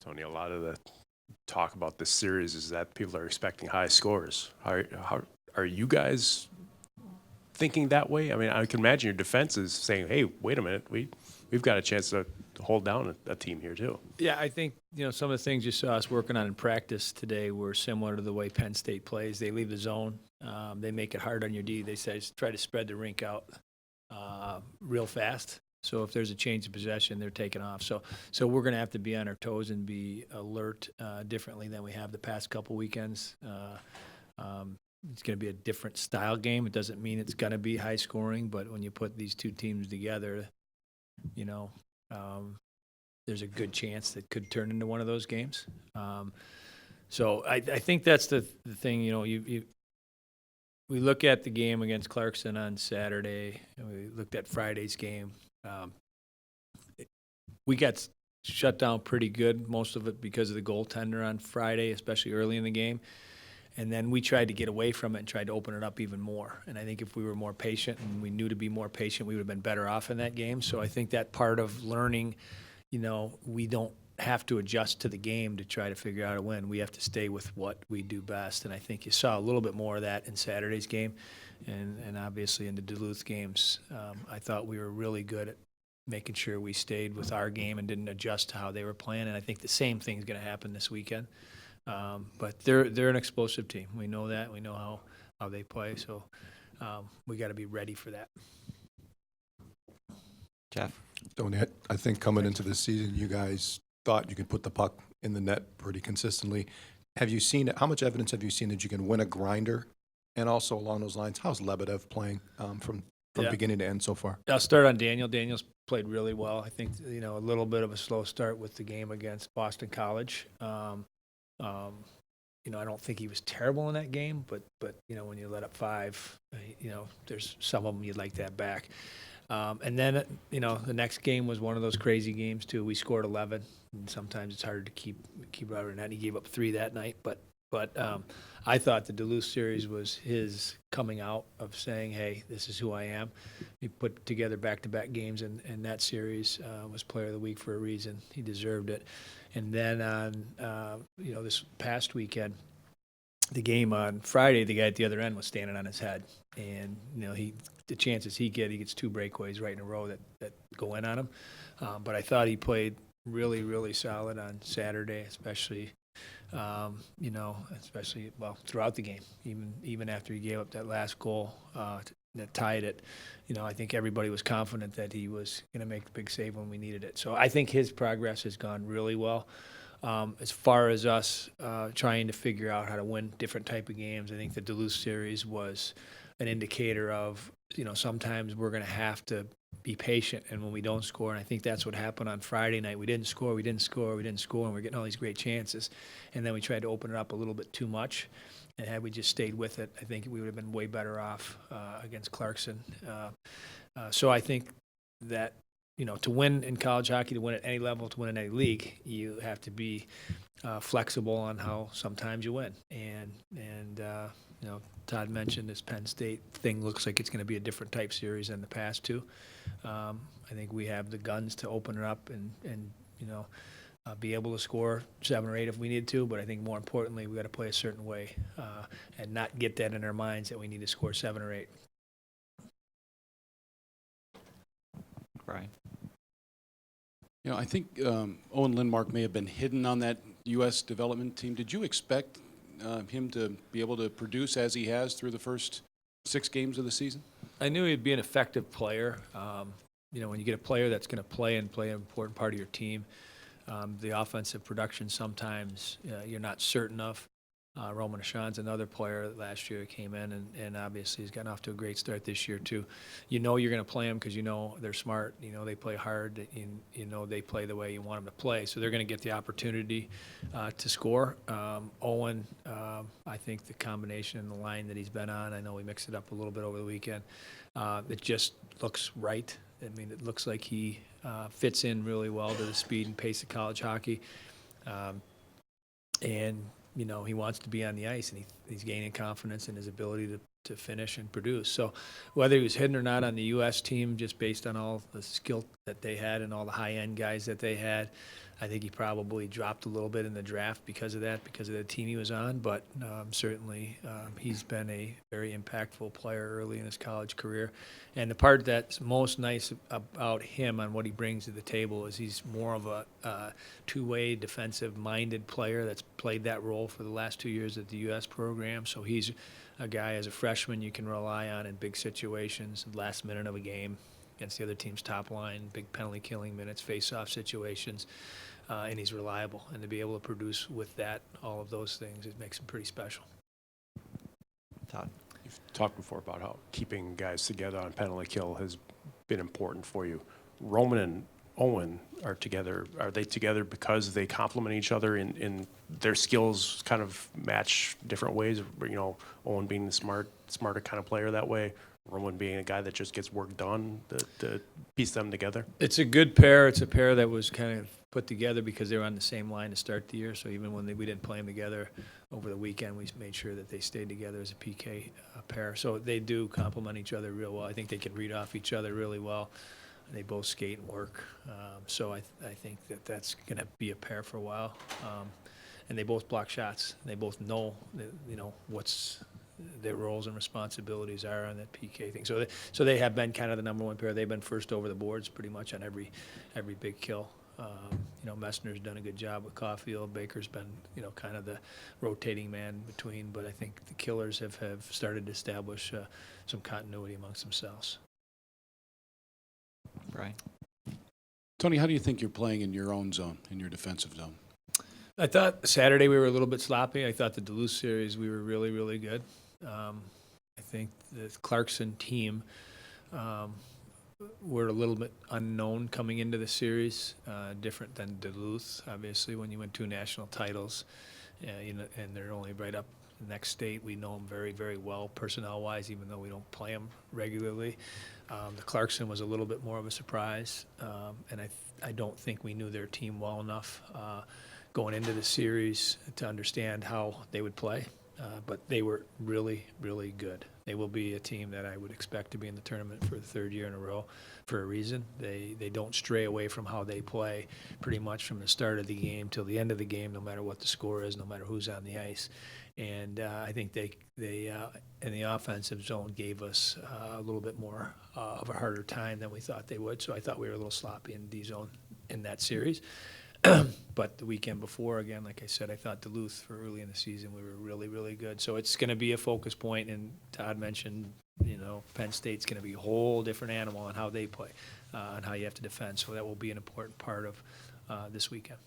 Tony, a lot of the talk about this series is that people are expecting high scores. How are you guys thinking that way? I mean, I can imagine your defense is saying, "Hey, wait a minute, we've got a chance to hold down a team here too." Yeah, I think, some of the things you saw us working on in practice today were similar to the way Penn State plays. They leave the zone. They make it hard on your D. They say try to spread the rink out real fast. So if there's a change of possession, they're taking off. So we're going to have to be on our toes and be alert differently than we have the past couple weekends. It's going to be a different style game. It doesn't mean it's going to be high scoring, but when you put these two teams together, there's a good chance that could turn into one of those games. So I think that's the thing. We look at the game against Clarkson on Saturday, and we looked at Friday's game. We got shut down pretty good, most of it because of the goaltender on Friday, especially early in the game. And then we tried to get away from it and tried to open it up even more. And I think if we were more patient and we knew to be more patient, we would have been better off in that game. So I think that part of learning, we don't have to adjust to the game to try to figure out a win. We have to stay with what we do best. And I think you saw a little bit more of that in Saturday's game. And obviously in the Duluth games, I thought we were really good at making sure we stayed with our game and didn't adjust to how they were playing. And I think the same thing is going to happen this weekend. But they're an explosive team. We know that. We know how they play. So we got to be ready for that. Jeff? Tony, I think coming into this season, you guys thought you could put the puck in the net pretty consistently. Have you seen it? How much evidence have you seen that you can win a grinder? And also along those lines, how's Lebedev playing from beginning to end so far? I'll start on Daniel. Daniel's played really well. I think, a little bit of a slow start with the game against Boston College. I don't think he was terrible in that game, but when you let up 5, there's some of them you'd like that back. And then, the next game was one of those crazy games too. We scored 11, and sometimes it's harder to keep out of net. He gave up 3 that night, but I thought the Duluth series was his coming out of saying, "Hey, this is who I am." He put together back-to-back games, and that series was Player of the Week for a reason. He deserved it. And then on, this past weekend, the game on Friday, the guy at the other end was standing on his head, and the chances he gets 2 breakaways right in a row that go in on him. But I thought he played really, really solid on Saturday, especially throughout the game, even after he gave up that last goal that tied it. I think everybody was confident that he was going to make the big save when we needed it. So I think his progress has gone really well. As far as us trying to figure out how to win different type of games, I think the Duluth series was an indicator of, sometimes we're going to have to be patient, and when we don't score, and I think that's what happened on Friday night. We didn't score, and we're getting all these great chances, and then we tried to open it up a little bit too much, and had we just stayed with it, I think we would have been way better off against Clarkson. So I think that, to win in college hockey, to win at any level, to win in any league, you have to be flexible on how sometimes you win. And Todd mentioned this Penn State thing looks like it's going to be a different type series than the past two. I think we have the guns to open it up and be able to score 7 or 8 if we need to, but I think more importantly, we got to play a certain way and not get that in our minds that we need to score 7 or 8. Brian? I think Owen Linmark may have been hidden on that U.S. development team. Did you expect him to be able to produce as he has through the first 6 games of the season? I knew he'd be an effective player. When you get a player that's going to play an important part of your team, the offensive production sometimes you're not certain of. Roman Ashan's another player that last year came in, and obviously he's gotten off to a great start this year too. You're going to play them because they're smart. They play hard. They play the way you want them to play. So they're going to get the opportunity to score. Owen, I think the combination and the line that he's been on, I know we mixed it up a little bit over the weekend. It just looks right. I mean, it looks like he fits in really well to the speed and pace of college hockey. And he wants to be on the ice, and he's gaining confidence in his ability to finish and produce. So whether he was hidden or not on the U.S. team, just based on all the skill that they had and all the high-end guys that they had. I think he probably dropped a little bit in the draft because of that, because of the team he was on, but certainly he's been a very impactful player early in his college career. And the part that's most nice about him and what he brings to the table is he's more of a two-way defensive-minded player that's played that role for the last 2 years at the U.S. program. So he's a guy as a freshman you can rely on in big situations, last minute of a game against the other team's top line, big penalty killing minutes, face-off situations, and he's reliable. And to be able to produce with that, all of those things, it makes him pretty special. Todd? You've talked before about how keeping guys together on penalty kill has been important for you. Roman and Owen are together. Are they together because they complement each other in their skills kind of match different ways? You know, Owen being the smarter kind of player that way, Roman being a guy that just gets work done to piece them together? It's a good pair. It's a pair that was kind of put together because they were on the same line to start the year. So even when we didn't play them together over the weekend, we made sure that they stayed together as a PK pair. So they do complement each other real well. I think they can read off each other really well. They both skate and work. So I think that that's going to be a pair for a while. And they both block shots. They both know, what's their roles and responsibilities are on that PK thing. So they have been kind of the number one pair. They've been first over the boards pretty much on every big kill. Messner's done a good job with Caulfield. Baker's been, kind of the rotating man between. But I think the killers have started to establish some continuity amongst themselves. Brian? Tony, how do you think you're playing in your own zone, in your defensive zone? I thought Saturday we were a little bit sloppy. I thought the Duluth series we were really, really good. I think the Clarkson team were a little bit unknown coming into the series, different than Duluth, obviously, when you win 2 national titles. And they're only right up the next state. We know them very, very well personnel-wise, even though we don't play them regularly. The Clarkson was a little bit more of a surprise, and I don't think we knew their team well enough going into the series to understand how they would play. But they were really, really good. They will be a team that I would expect to be in the tournament for the 3rd year in a row for a reason. They don't stray away from how they play pretty much from the start of the game till the end of the game, no matter what the score is, no matter who's on the ice. And I think they in the offensive zone gave us a little bit more of a harder time than we thought they would. So I thought we were a little sloppy in D zone in that series. But the weekend before, again, like I said, I thought Duluth for early in the season, we were really, really good. So it's going to be a focus point, and Todd mentioned, Penn State's going to be a whole different animal on how they play, and how you have to defend. So that will be an important part of this weekend.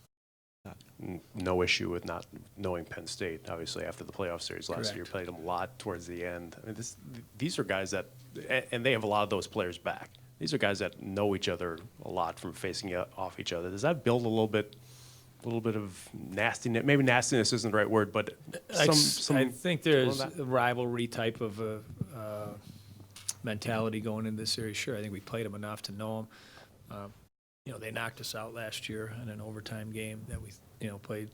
No issue with not knowing Penn State. Obviously, after the playoff series last year, played them a lot towards the end. I mean, these are guys that, and they have a lot of those players back. These are guys that know each other a lot from facing off each other. Does that build a little bit of nastiness? Maybe nastiness isn't the right word, but some I think there's a rivalry type of mentality going into this series. Sure, I think we played them enough to know them. They knocked us out last year in an overtime game that we, played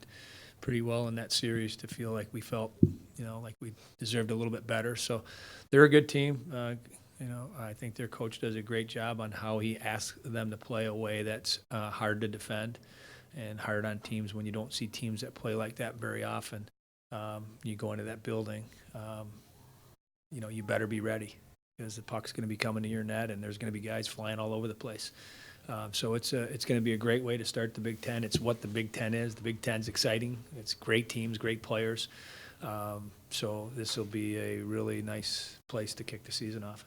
pretty well in that series to feel like we felt, like we deserved a little bit better. So they're a good team. I think their coach does a great job on how he asks them to play a way that's hard to defend and hard on teams when you don't see teams that play like that very often. You go into that building, you better be ready because the puck's going to be coming to your net and there's going to be guys flying all over the place. So it's going to be a great way to start the Big Ten. It's what the Big Ten is. The Big Ten's exciting. It's great teams, great players. So this will be a really nice place to kick the season off.